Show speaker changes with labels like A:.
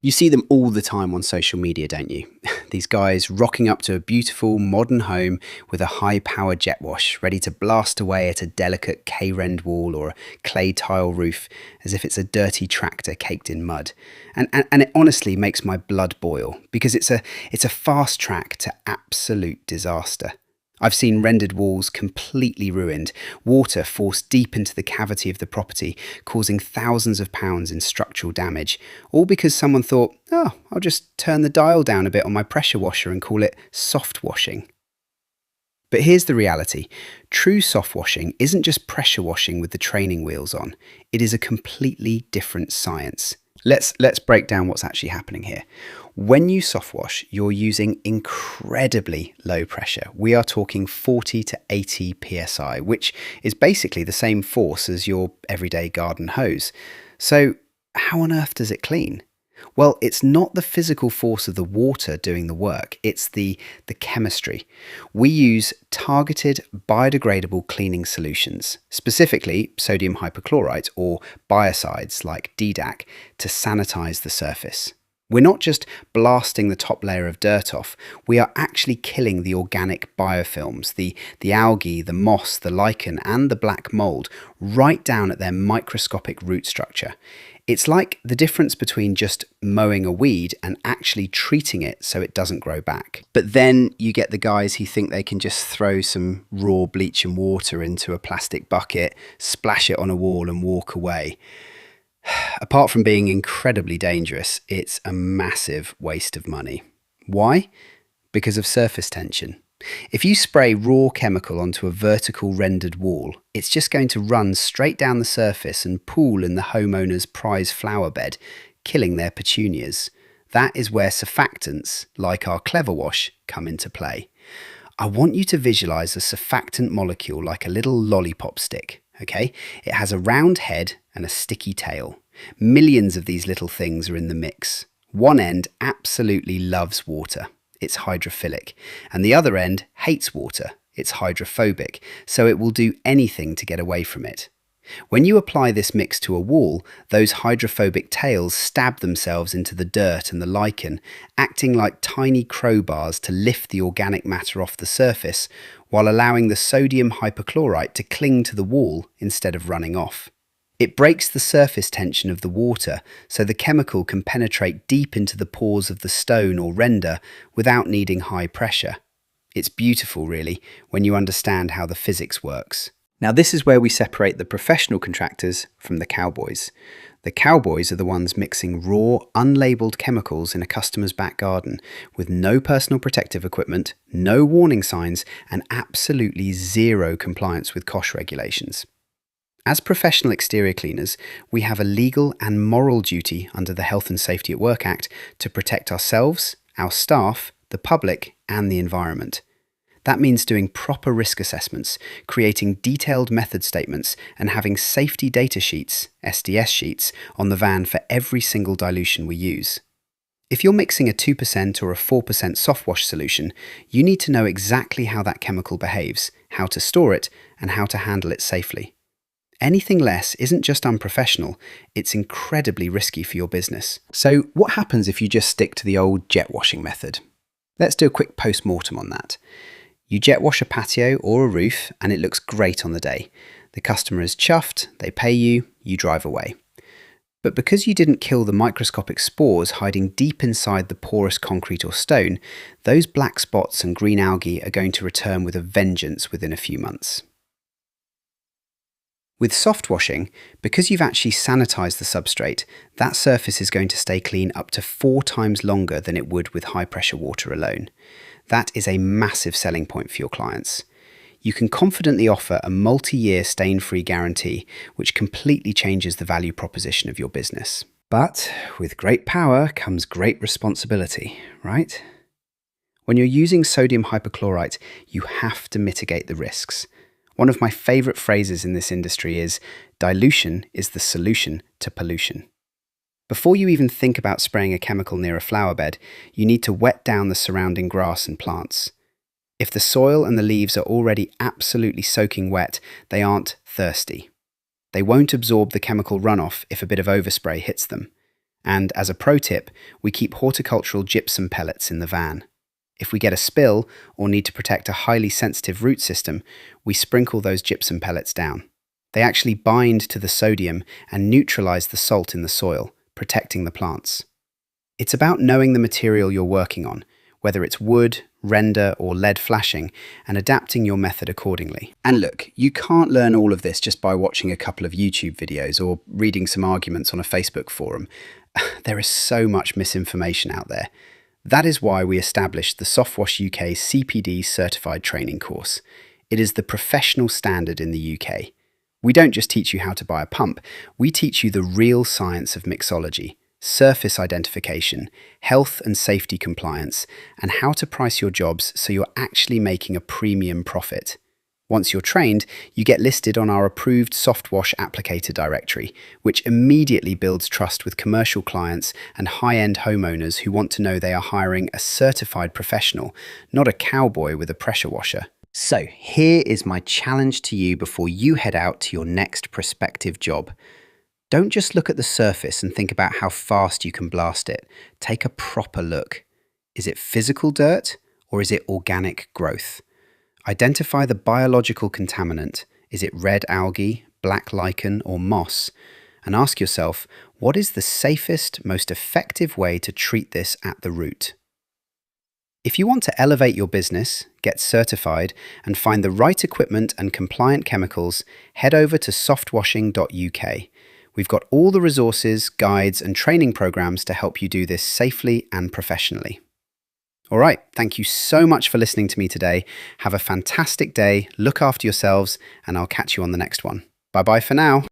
A: You see them all the time on social media, don't you? These guys rocking up to a beautiful modern home with a high-powered jet wash, ready to blast away at a delicate K-rend wall or a clay tile roof as if it's a dirty tractor caked in mud. And it honestly makes my blood boil because it's a fast track to absolute disaster. I've seen rendered walls completely ruined, water forced deep into the cavity of the property, causing thousands of pounds in structural damage, all because someone thought, oh, I'll just turn the dial down a bit on my pressure washer and call it soft washing. But here's the reality. True soft washing isn't just pressure washing with the training wheels on. It is a completely different science. Let's break down what's actually happening here. When you soft wash, you're using incredibly low pressure. We are talking 40 to 80 psi, which is basically the same force as your everyday garden hose. So how on earth does it clean? Well, it's not the physical force of the water doing the work, it's the chemistry. We use targeted biodegradable cleaning solutions, specifically sodium hypochlorite or biocides like DDAC, to sanitize the surface. We're not just blasting the top layer of dirt off, we are actually killing the organic biofilms, the algae, the moss, the lichen and the black mold, right down at their microscopic root structure. It's like the difference between just mowing a weed and actually treating it so it doesn't grow back. But then you get the guys who think they can just throw some raw bleach and water into a plastic bucket, splash it on a wall and walk away. Apart from being incredibly dangerous, it's a massive waste of money. Why? Because of surface tension. If you spray raw chemical onto a vertical rendered wall, it's just going to run straight down the surface and pool in the homeowner's prize flower bed, killing their petunias. That is where surfactants, like our Clever Wash, come into play. I want you to visualize a surfactant molecule like a little lollipop stick, okay? It has a round head and a sticky tail. Millions of these little things are in the mix. One end absolutely loves water. It's hydrophilic, and the other end hates water. It's hydrophobic, so it will do anything to get away from it. When you apply this mix to a wall, those hydrophobic tails stab themselves into the dirt and the lichen, acting like tiny crowbars to lift the organic matter off the surface, while allowing the sodium hypochlorite to cling to the wall instead of running off. It breaks the surface tension of the water, so the chemical can penetrate deep into the pores of the stone or render without needing high pressure. It's beautiful, really, when you understand how the physics works. Now, this is where we separate the professional contractors from the cowboys. The cowboys are the ones mixing raw, unlabeled chemicals in a customer's back garden with no personal protective equipment, no warning signs, and absolutely zero compliance with COSHH regulations. As professional exterior cleaners, we have a legal and moral duty under the Health and Safety at Work Act to protect ourselves, our staff, the public, and the environment. That means doing proper risk assessments, creating detailed method statements, and having safety data sheets, SDS sheets, on the van for every single dilution we use. If you're mixing a 2% or a 4% soft wash solution, you need to know exactly how that chemical behaves, how to store it, and how to handle it safely. Anything less isn't just unprofessional, it's incredibly risky for your business. So what happens if you just stick to the old jet washing method? Let's do a quick post-mortem on that. You jet wash a patio or a roof and it looks great on the day. The customer is chuffed, they pay you, you drive away. But because you didn't kill the microscopic spores hiding deep inside the porous concrete or stone, those black spots and green algae are going to return with a vengeance within a few months. With soft washing, because you've actually sanitized the substrate, that surface is going to stay clean up to 4 times longer than it would with high pressure water alone. That is a massive selling point for your clients. You can confidently offer a multi-year stain-free guarantee, which completely changes the value proposition of your business. But with great power comes great responsibility, right? When you're using sodium hypochlorite, you have to mitigate the risks. One of my favorite phrases in this industry is, dilution is the solution to pollution. Before you even think about spraying a chemical near a flower bed, you need to wet down the surrounding grass and plants. If the soil and the leaves are already absolutely soaking wet, they aren't thirsty. They won't absorb the chemical runoff if a bit of overspray hits them. And as a pro tip, we keep horticultural gypsum pellets in the van. If we get a spill or need to protect a highly sensitive root system, we sprinkle those gypsum pellets down. They actually bind to the sodium and neutralize the salt in the soil, protecting the plants. It's about knowing the material you're working on, whether it's wood, render, or lead flashing, and adapting your method accordingly. And look, you can't learn all of this just by watching a couple of YouTube videos or reading some arguments on a Facebook forum. There is so much misinformation out there. That is why we established the Softwash UK CPD certified training course. It is the professional standard in the UK. We don't just teach you how to buy a pump, we teach you the real science of mixology, surface identification, health and safety compliance, and how to price your jobs so you're actually making a premium profit. Once you're trained, you get listed on our approved Softwash applicator directory, which immediately builds trust with commercial clients and high-end homeowners who want to know they are hiring a certified professional, not a cowboy with a pressure washer. So, here is my challenge to you before you head out to your next prospective job. Don't just look at the surface and think about how fast you can blast it. Take a proper look. Is it physical dirt or is it organic growth? Identify the biological contaminant. Is it red algae, black lichen, or moss? And ask yourself, what is the safest, most effective way to treat this at the root? If you want to elevate your business, get certified, and find the right equipment and compliant chemicals, head over to softwashing.uk. We've got all the resources, guides, and training programs to help you do this safely and professionally. All right, thank you so much for listening to me today. Have a fantastic day, look after yourselves, and I'll catch you on the next one. Bye-bye for now.